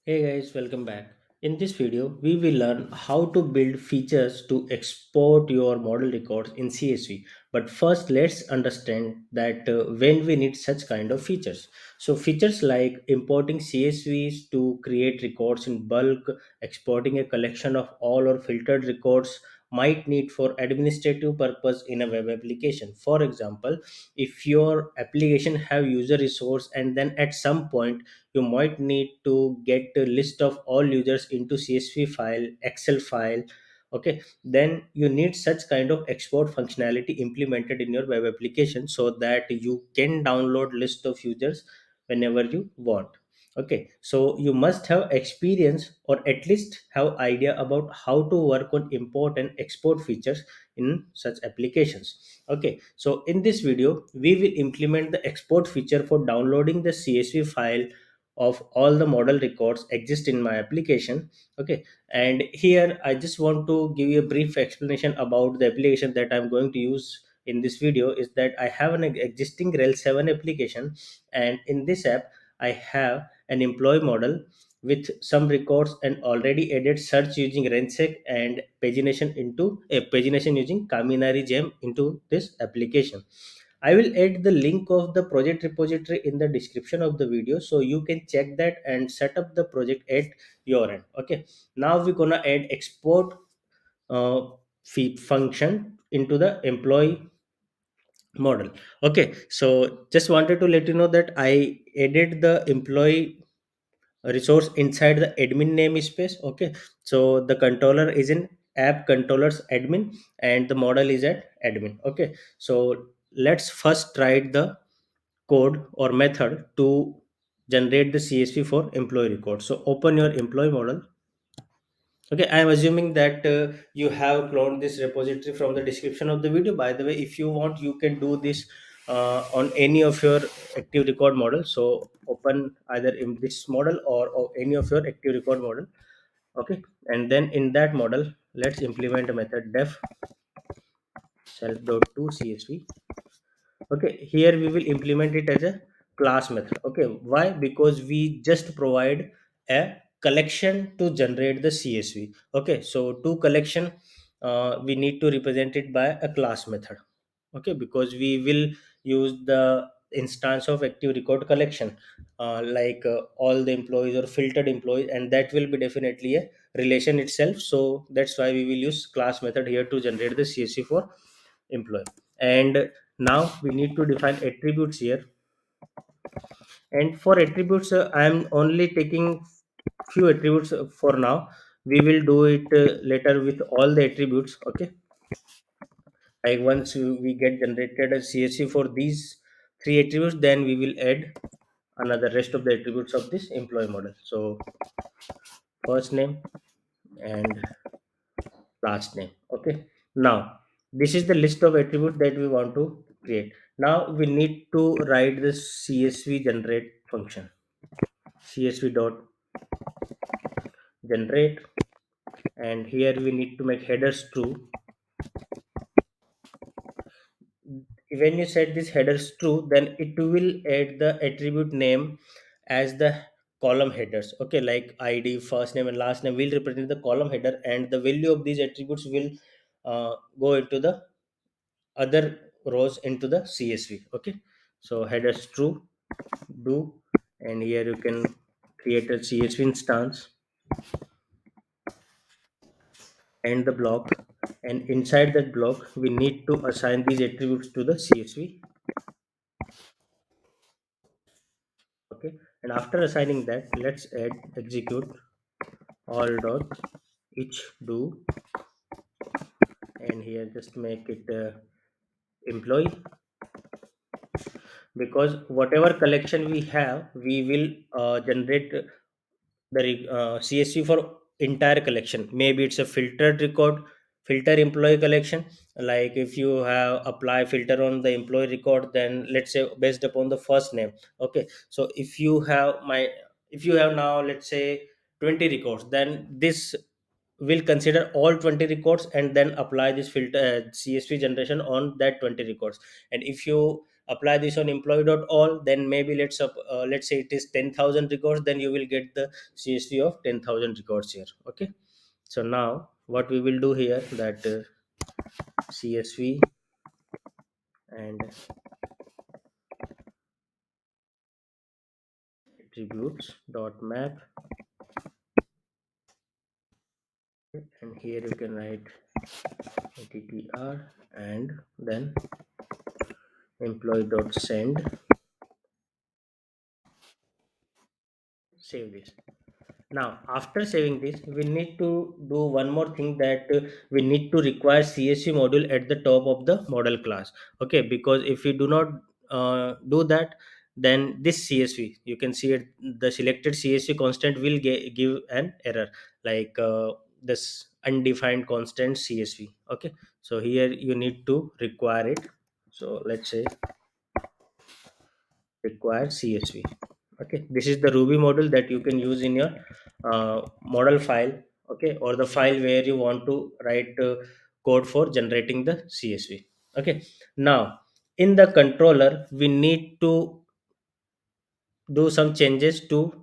Hey guys, welcome back. In this video, we will learn how to build features to export your model records in CSV. But first, let's understand that when we need such kind of features. So, features like importing CSVs to create records in bulk, exporting a collection of all or filtered records might need for administrative purpose in a web application. For example, if your application have user resource and then at some point you might need to get a list of all users into CSV file, Excel file. Okay, then you need such kind of export functionality implemented in your web application so that you can download list of users whenever you want. Okay, so you must have experience or at least have idea about how to work on import and export features in such applications. Okay, so in this video we will implement the export feature for downloading the CSV file of all the model records exist in my application. Okay, and here I just want to give you a brief explanation about the application that I'm going to use in this video. Is that I have an existing rel 7 application, and in this app I have an employee model with some records and already added search using rensec and pagination into a pagination using kaminari gem into this application. I will add the link of the project repository in the description of the video so you can check that and set up the project at your end. Okay, now we're gonna add export uh, function into the employee model. Okay, so just wanted to let you know that I added the employee resource inside the admin namespace. Okay, so the controller is in app controllers admin and the model is at admin. Okay, so let's first write the code or method to generate the CSV for employee record. So open your employee model. Okay, I am assuming that you have cloned this repository from the description of the video. By the way, if you want, you can do this on any of your active record model. So open either in this model or any of your active record model. Okay, and then in that model, let's implement a method def self.to CSV. Okay, here we will implement it as a class method. Okay, why? Because we just provide a collection to generate the CSV. Okay, so to collection, we need to represent it by a class method. Okay, because we will use the instance of active record collection, all the employees or filtered employees, and that will be definitely a relation itself. So that's why we will use class method here to generate the CSV for employee. And now we need to define attributes here, and for attributes I am only taking few attributes for now. We will do it later with all the attributes. Okay, like once we get generated a CSV for these three attributes, then we will add another rest of the attributes of this employee model. So first name and last name. Okay, now this is the list of attributes that we want to create. Now we need to write the CSV generate function. CSV dot generate, and here we need to make headers true. When you set this headers true, then it will add the attribute name as the column headers. Okay, like ID, first name and last name will represent the column header, and the value of these attributes will go into the other rows into the CSV. Okay, so headers true, do, and here you can create a CSV instance and the block, and inside that block we need to assign these attributes to the CSV. Okay, and after assigning that, let's add execute all dot each do, and here just make it employee, because whatever collection we have we will generate CSV for entire collection. Maybe it's a filtered record, filter employee collection. Like if you have apply filter on the employee record, then let's say based upon the first name. Okay, so if you have now, let's say, 20 records, then this will consider all 20 records and then apply this filter CSV generation on that 20 records. And if you apply this on employee dot all, then maybe let's say it is 10,000 records, then you will get the CSV of 10,000 records here. Okay, so now what we will do here, that CSV and attributes dot map, and here you can write attr, and then employee dot send. Save this. Now after saving this, we need to do one more thing, that we need to require CSV module at the top of the model class. Okay, because if we do not do that, then this CSV, you can see it, the selected CSV constant will give an error, like this undefined constant CSV. Okay, so here you need to require it. So let's say require CSV. Okay, this is the Ruby module that you can use in your model file. Okay, or the file where you want to write code for generating the CSV. Okay, now in the controller we need to do some changes to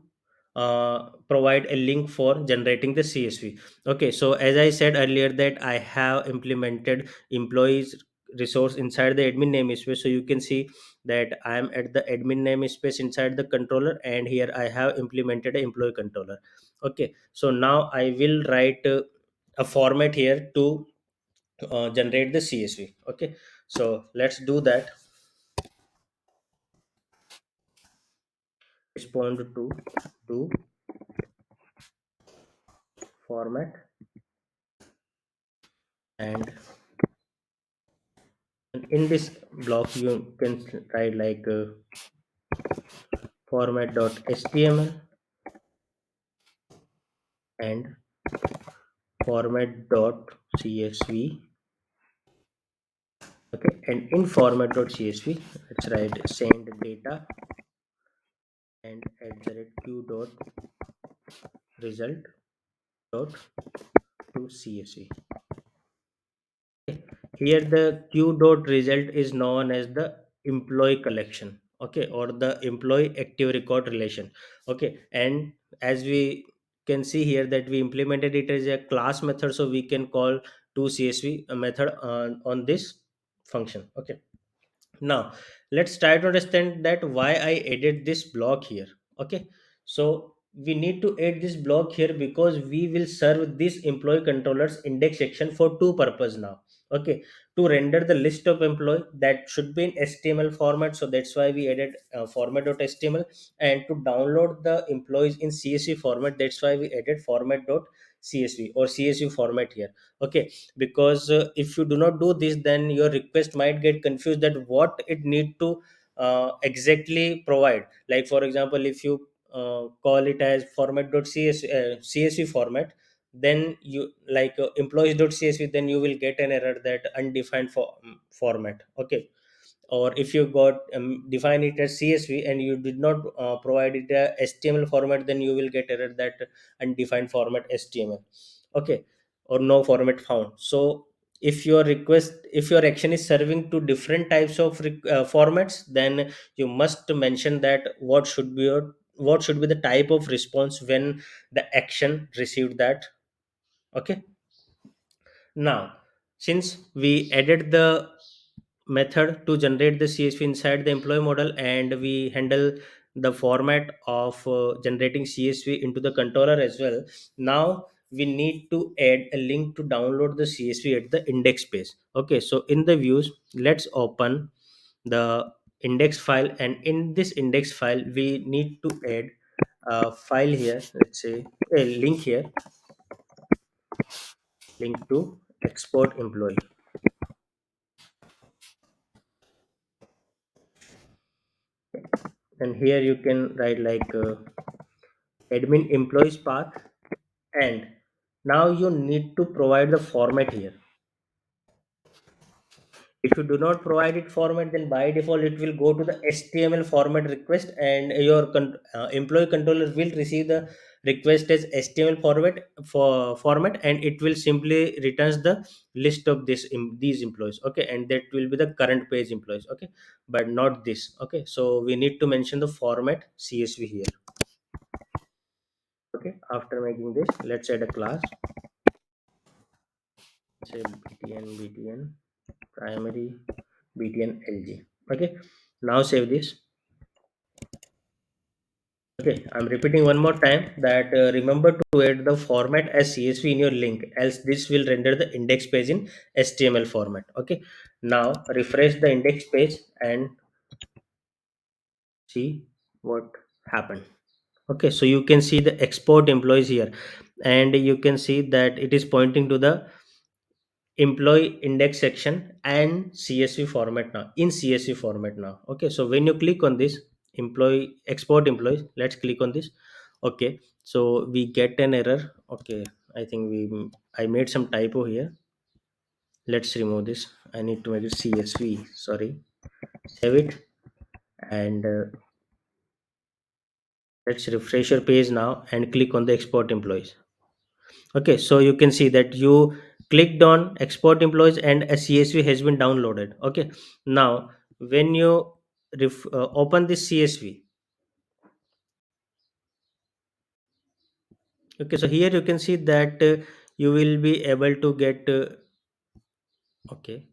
provide a link for generating the CSV. Okay, so as I said earlier, that I have implemented employees resource inside the admin namespace. So you can see that I am at the admin namespace inside the controller, and here I have implemented an employee controller. Okay, so now I will write a format here to generate the CSV. Okay, so let's do that. Respond to do format, and in this block you can write like format.html and format.csv. Okay, and in format.csv let's write send data and at the rate q dot result dot to csv. Here the q dot result is known as the employee collection. Okay, or the employee active record relation. Okay, and as we can see here that we implemented it as a class method, so we can call to csv a method on this function. Okay, now let's try to understand that why I added this block here. Okay, so we need to add this block here because we will serve this employee controllers index section for two purpose now. Okay, to render the list of employee, that should be in HTML format, so that's why we added format.html, and to download the employees in CSV format, that's why we added format.csv or CSV format here. Okay, because if you do not do this, then your request might get confused that what it need to exactly provide. Like for example, if you call it as csv format, then you like employees.csv, then you will get an error that undefined format. Okay, or if you got define it as CSV and you did not provide it a HTML format, then you will get error that undefined format HTML. Okay, or no format found. So if your action is serving to different types of formats, then you must mention that what should be the type of response when the action received that. Okay, now since we added the method to generate the CSV inside the employee model, and we handle the format of generating CSV into the controller as well, now we need to add a link to download the CSV at the index page. Okay, so in the views, let's open the index file, and in this index file we need to add a file here. Let's say a link here, link to export employee, and here you can write like admin employees path, and now you need to provide the format here. If you do not provide it format, then by default it will go to the HTML format request, and your employee controller will receive the request as HTML format, and it will simply returns the list of these employees. Okay, and that will be the current page employees. Okay, but not this. Okay, so we need to mention the format CSV here. Okay, after making this, let's add a class, say btn primary btn lg. Okay, now save this. Okay, I'm repeating one more time that remember to add the format as CSV in your link, else this will render the index page in HTML format. Okay, now refresh the index page and see what happened. Okay, so you can see the export employees here, and you can see that it is pointing to the employee index section and CSV format now, in CSV format now. Okay, so when you click on this employee export employees, let's click on this. Okay, so we get an error. Okay, I think I made some typo here. Let's remove this. I need to make it CSV, sorry. Save it, and let's refresh your page now and click on the export employees. Okay, so you can see that you clicked on export employees and a CSV has been downloaded. Okay, now when you open this CSV, okay, so here you can see that you will be able to get okay,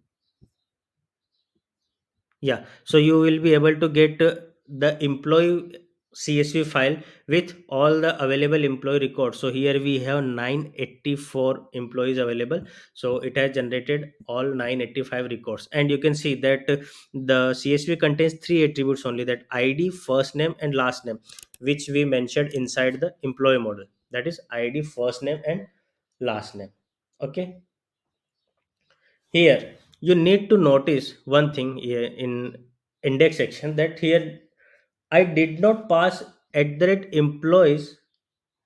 yeah, so you will be able to get the employee CSV file with all the available employee records. So here we have 984 employees available. So it has generated all 985 records, and you can see that the CSV contains three attributes only, that ID, first name and last name, which we mentioned inside the employee model. That is ID, first name and last name. Okay, here you need to notice one thing here in index section, that here I did not pass at the rate employees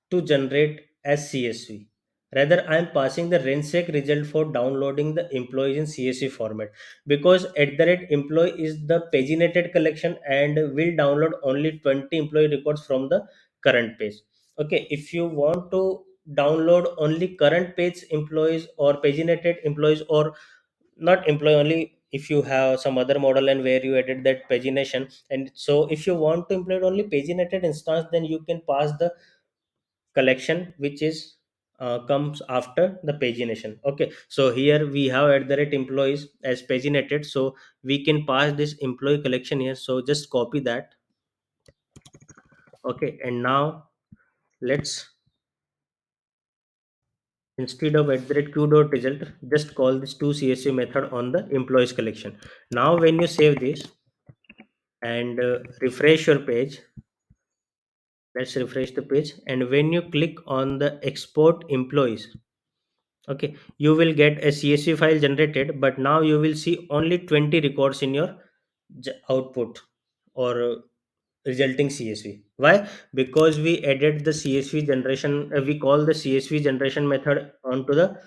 to generate as CSV. Rather, I am passing the RenSec result for downloading the employees in CSV format, because at the rate employee is the paginated collection and will download only 20 employee records from the current page. Okay, if you want to download only current page employees or paginated employees, or not employee only, if you have some other model and where you added that pagination, and so if you want to implement only paginated instance, then you can pass the collection which is comes after the pagination. Okay, so here we have at the rate employees as paginated, so we can pass this employee collection here. So just copy that. Okay, and now let's, instead of at the rate q dot result, just call this to CSV method on the employees collection. Now when you save this and refresh your page, let's refresh the page, and when you click on the export employees, okay, you will get a CSV file generated, but now you will see only 20 records in your output, or resulting CSV. Why? Because we added the CSV generation, we call the CSV generation method onto the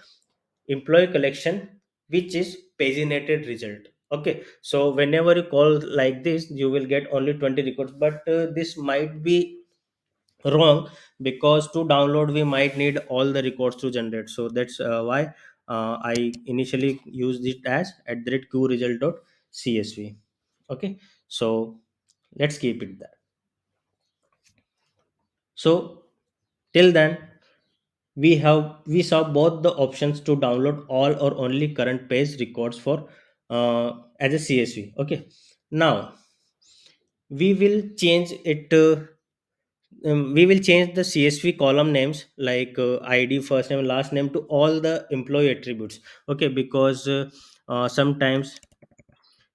employee collection, which is paginated result. Okay, so whenever you call like this, you will get only 20 records, but this might be wrong, because to download we might need all the records to generate. So that's why I initially used it as at the rate q result dot CSV. Okay, so let's keep it there. So till then, we saw both the options to download all or only current page records for as a CSV. Okay, now we will change it. We will change the CSV column names like ID, first name, last name to all the employee attributes. Okay, because sometimes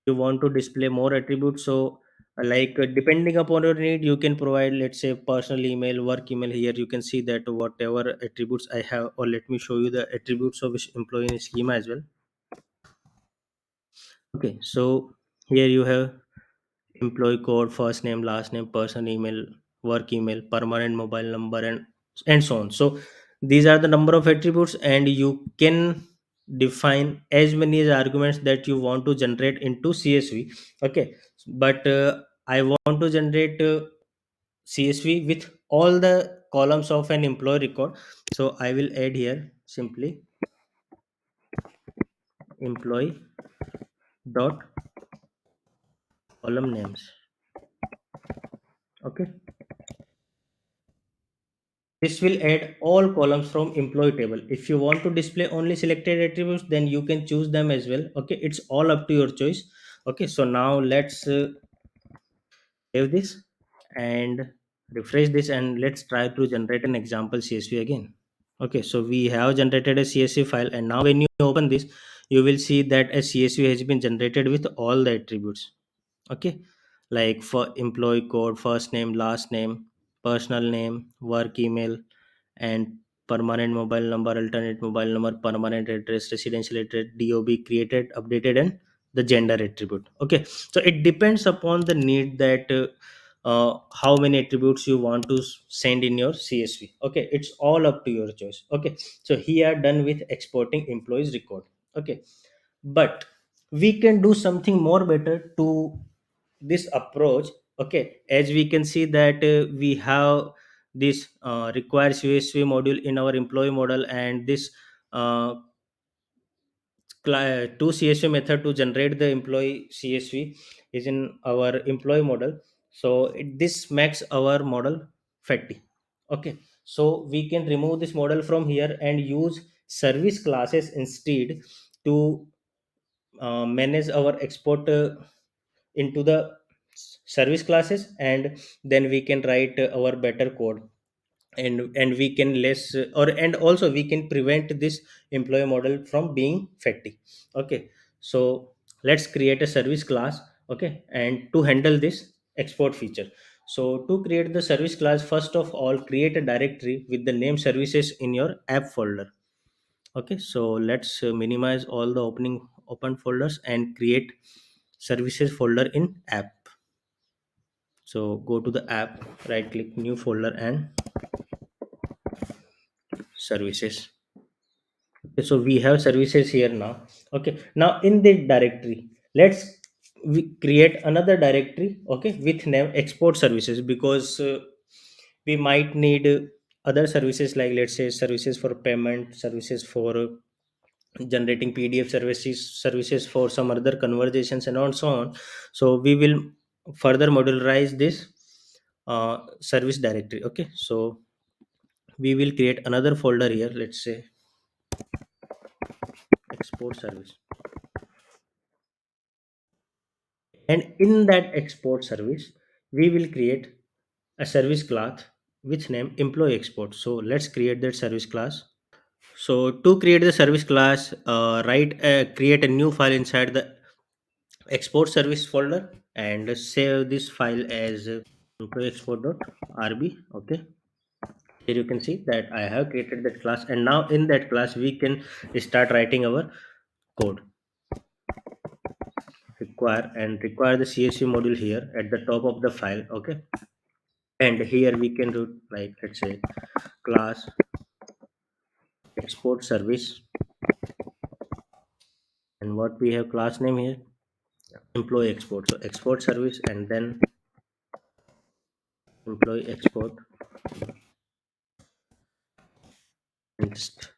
you want to display more attributes. So, depending upon your need, you can provide, let's say, personal email, work email. Here you can see that whatever attributes I have, or let me show you the attributes of each employee in schema as well. Okay, so here you have employee code, first name, last name, person email, work email, permanent mobile number, and so on. So these are the number of attributes, and you can define as many as arguments that you want to generate into CSV. Okay, but I want to generate CSV with all the columns of an employee record. So I will add here simply employee dot column names. Okay, this will add all columns from employee table. If you want to display only selected attributes, then you can choose them as well. Okay, it's all up to your choice. Okay, so now let's save this and refresh this, and let's try to generate an example CSV again. Okay, so we have generated a CSV file, and now when you open this, you will see that a CSV has been generated with all the attributes. Okay, like for employee code, first name, last name, personal name, work email, and permanent mobile number, alternate mobile number, permanent address, residential address, DOB, created, updated, and the gender attribute. Okay, so it depends upon the need that how many attributes you want to send in your CSV. Okay, it's all up to your choice. Okay, so here done with exporting employees record. Okay, but we can do something more better to this approach. Okay, as we can see that we have this requires CSV module in our employee model, and this uh, to CSV method to generate the employee CSV is in our employee model. So this makes our model fatty. Okay, so we can remove this model from here and use service classes instead to manage our export into the service classes, and then we can write our better code, and we can less or and also we can prevent this employee model from being fatty. Okay, so let's create a service class. Okay, and to handle this export feature, so to create the service class, first of all create a directory with the name services in your app folder. Okay, so let's minimize all the open folders and create services folder in app. So go to the app, right click new folder and services. Okay, so we have services here now. Okay, now in the directory, let's we create another directory, okay, with name export services, because we might need other services, like let's say services for payment, services for generating PDF services for some other conversations and on so on. So we will further modularize this service directory. Okay, so we will create another folder here, let's say export service, and in that export service we will create a service class with name employee export. So let's create that service class. So to create the service class, create a new file inside the export service folder and save this file as employee export.rb. Okay, here you can see that I have created that class, and now in that class we can start writing our code. Require the CSV module here at the top of the file. Okay, and here we can do, like let's say class export service, and what we have class name here employee export. So export service and then employee export, and just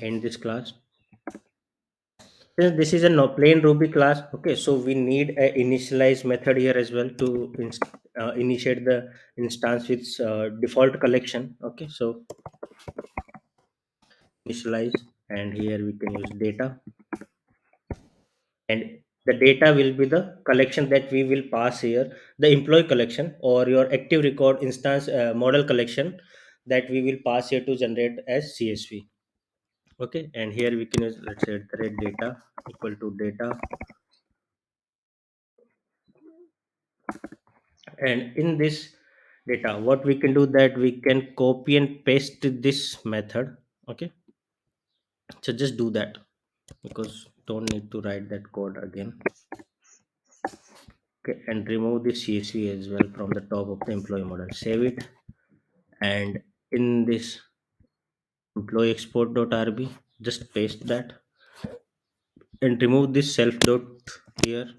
end this class. Since this is a no plain Ruby class, okay, so we need a initialize method here as well to initiate the instance with default collection. Okay, so initialize, and here we can use data, and the data will be the collection that we will pass here, the employee collection or your active record instance model collection that we will pass here to generate as CSV. Okay, and here we can use, let's say the red data equal to data, and in this data what we can do that we can copy and paste this method. Okay, so just do that, because don't need to write that code again. Okay, and remove the CSV as well from the top of the employee model, save it, and in this employee export.rb just paste that and remove this self dot here,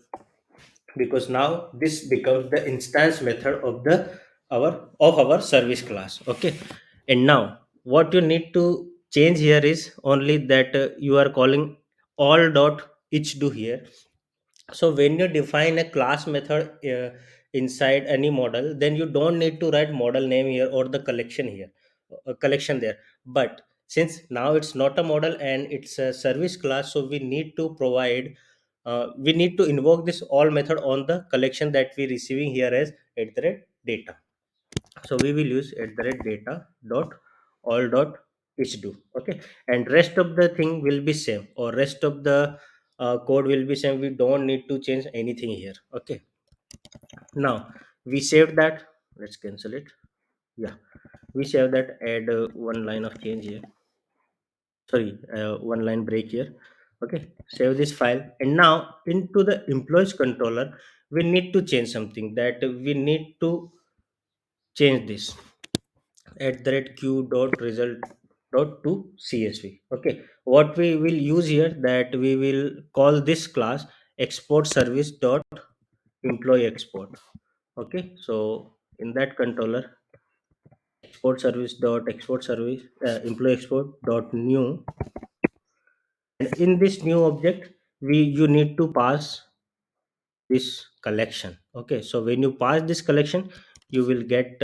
because now this becomes the instance method of the our service class. Okay, and now what you need to change here is only that you are calling all dot each do here. So when you define a class method inside any model, then you don't need to write model name here or the collection here, collection there. But since now it's not a model and it's a service class, so we need to provide, we need to invoke this all method on the collection that we receiving here as at the rate data. So we will use at the rate data dot all dot each do. Okay, and rest of the thing will be same, or rest of the code will be same. We don't need to change anything here. Okay, now we saved that. Let's cancel it. Yeah, we save that. Add one line of change here, sorry, one line break here. Okay, save this file, and now into the employees controller we need to change something, that we need to change this at the rate q dot result dot to csv. Okay, what we will use here, that we will call this class export service dot employee export. Okay, so in that controller, export service dot export service employee export dot new, and in this new object we you need to pass this collection. Okay, so when you pass this collection, you will get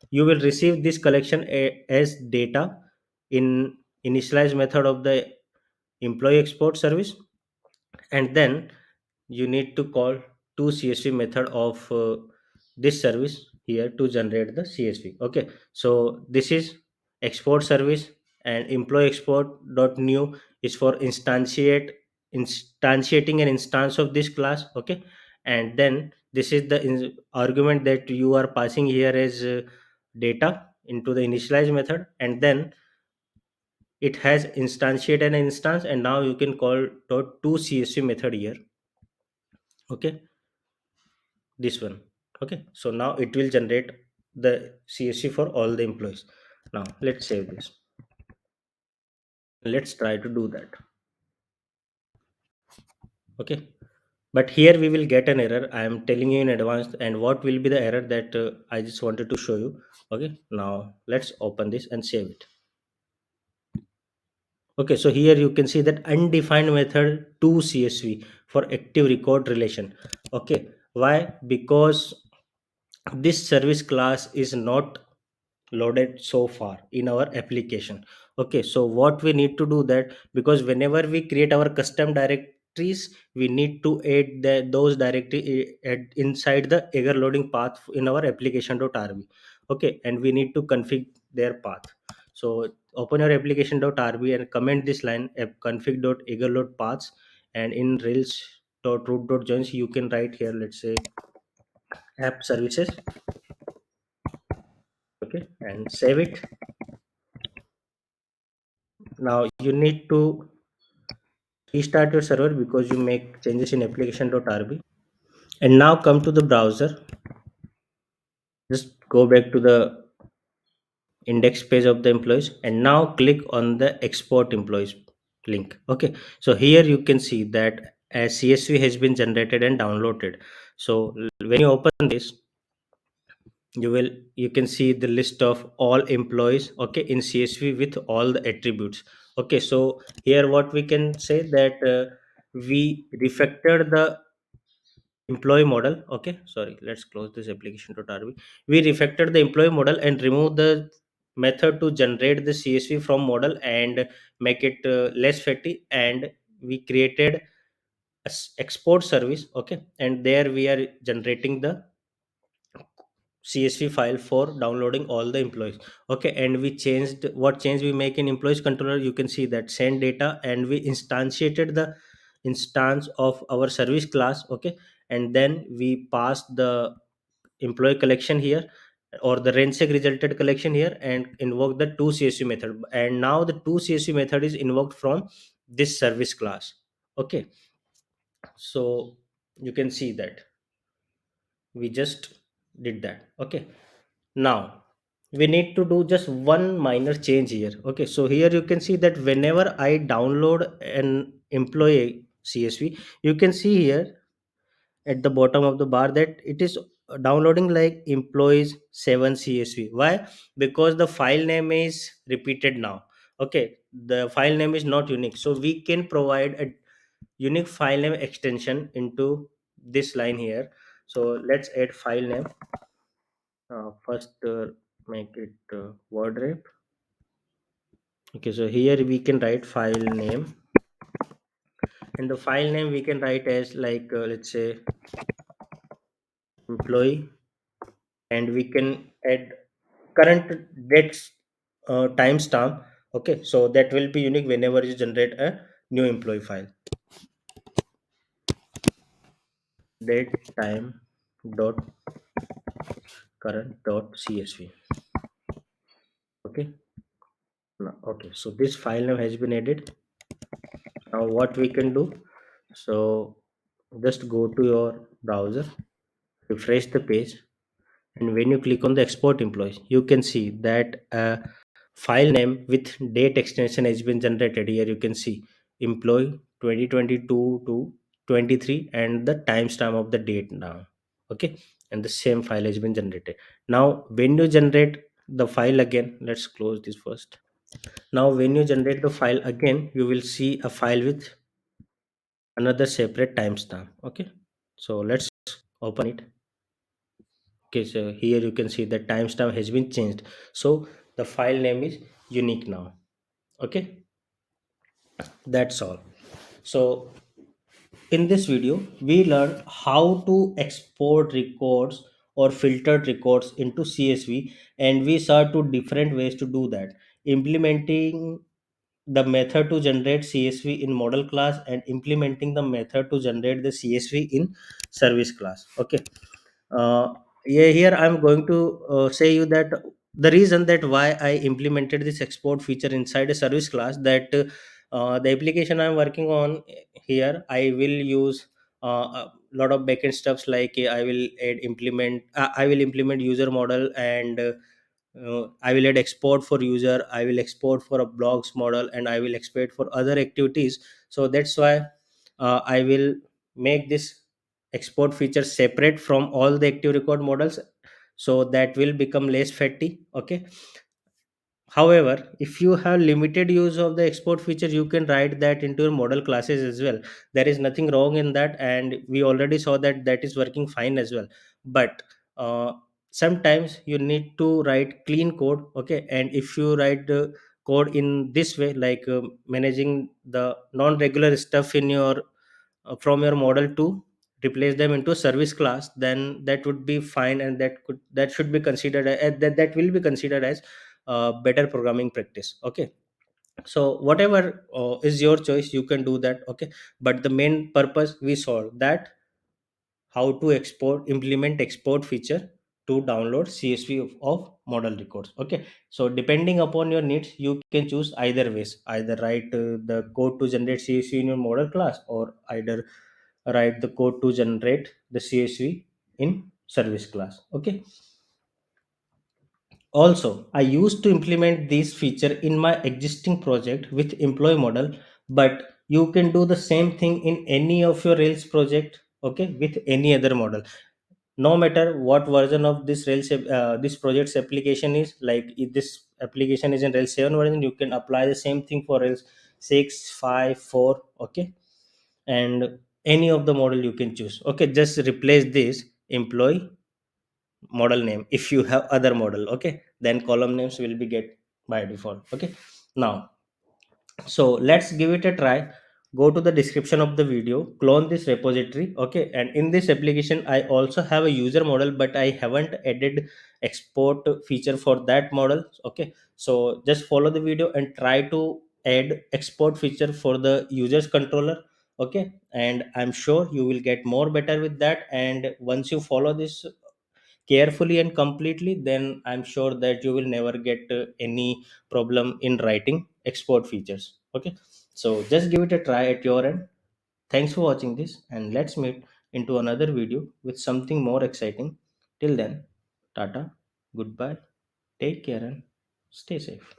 you will receive this collection as data in initialize method of the employee export service, and then you need to call two csv method of this service here to generate the csv. Okay, so this is export service, and employee export dot new is for instantiating an instance of this class. Okay, and then this is the argument that you are passing here as data into the initialize method, and then it has instantiate an instance, and now you can call dot to csv method here. Okay, this one. Okay, so now it will generate the csv for all the employees. Now let's save this. Let's try to do that. Okay, but here we will get an error. I am telling you in advance, and what will be the error, that I just wanted to show you. Okay, now let's open this and save it. Okay, so here you can see that undefined method to csv for active record relation. Okay, why? Because this service class is not loaded so far in our application. Okay, so what we need to do that, because whenever we create our custom directories, we need to add those directory inside the eager loading path in our application.rb. Okay, and we need to configure their path. So open your application.rb and comment this line config.eagerload paths, and in rails.root.joins you can write here, let's say app services. Okay, and save it. Now you need to restart your server because you make changes in application.rb, and now come to the browser. Just go back to the index page of the employees, and now click on the export employees link. Okay, so here you can see that a csv has been generated and downloaded. So when you open this, you can see the list of all employees, okay, in csv with all the attributes. Okay, so here what we can say, that we refactored the employee model. Okay, sorry, let's close this application.rb. We refactored the employee model and remove the method to generate the csv from model and make it less fatty, and we created export service. Okay, and there we are generating the csv file for downloading all the employees. Okay, and we changed, what change we make in employees controller, you can see that send data, and we instantiated the instance of our service class. Okay, and then we passed the employee collection here, or the rensec resulted collection here, and invoke the to csv method, and now the to csv method is invoked from this service class. Okay, so you can see that we just did that. Okay, now we need to do just one minor change here. Okay, so here you can see that whenever I download an employee csv, you can see here at the bottom of the bar that it is downloading like employees 7 CSV. Why? Because the file name is repeated now. Okay, the file name is not unique, so we can provide a unique file name extension into this line here. So let's add file name. First, make it word rep. Okay, so here we can write file name, and the file name we can write as like let's say employee, and we can add current dates timestamp. Okay, so that will be unique whenever you generate a new employee file. Date time dot current dot csv. Okay, now, okay, so this file name has been added. Now what we can do, so just go to your browser, refresh the page, and when you click on the export employees, you can see that a file name with date extension has been generated. Here you can see employee 2022 to 23 and the timestamp of the date now. Okay, and the same file has been generated. Now when you generate the file again, let's close this first. Now when you generate the file again, you will see a file with another separate timestamp. Okay, so let's open it. Okay, so here you can see the timestamp has been changed, so the file name is unique now. Okay, that's all. So in this video we learn how to export records or filtered records into CSV, and we saw two different ways to do that: implementing the method to generate CSV in model class and implementing the method to generate the CSV in service class. Okay, uh, yeah, here I'm going to say you that the reason that why I implemented this export feature inside a service class, that the application I'm working on here, I will use a lot of backend stuffs like I will implement user model, and I will add export for user, I will export for a blogs model, and I will export for other activities. So that's why I will make this export feature separate from all the active record models, so that will become less fatty. Okay, however, if you have limited use of the export feature, you can write that into your model classes as well. There is nothing wrong in that, and we already saw that that is working fine as well. But uh, sometimes you need to write clean code. Okay, and if you write the code in this way, like managing the non-regular stuff in your from your model to replace them into service class, then that would be fine, and that should be considered that will be considered as better programming practice. Okay, so whatever is your choice, you can do that. Okay, but the main purpose we saw that how to export implement export feature to download CSV of model records. Okay, so depending upon your needs, you can choose either ways: either write the code to generate CSV in your model class, or either write the code to generate the CSV in service class. Okay, also, I used to implement this feature in my existing project with employee model, but you can do the same thing in any of your Rails project, okay, with any other model. No matter what version of this this project's application is, like if this application is in Rails 7 version, you can apply the same thing for Rails 6, 5, 4, okay, and any of the model you can choose. Okay, just replace this employee model name if you have other model. Okay, then column names will be get by default. Okay, now so let's give it a try. Go to the description of the video, clone this repository. Okay, and in this application I also have a user model, but I haven't added export feature for that model. Okay, so just follow the video and try to add export feature for the users controller. Okay, and I'm sure you will get more better with that, and once you follow this carefully and completely, then I'm sure that you will never get any problem in writing export features. Okay, so just give it a try at your end. Thanks for watching this, and let's meet into another video with something more exciting. Till then, tata, goodbye, take care, and stay safe.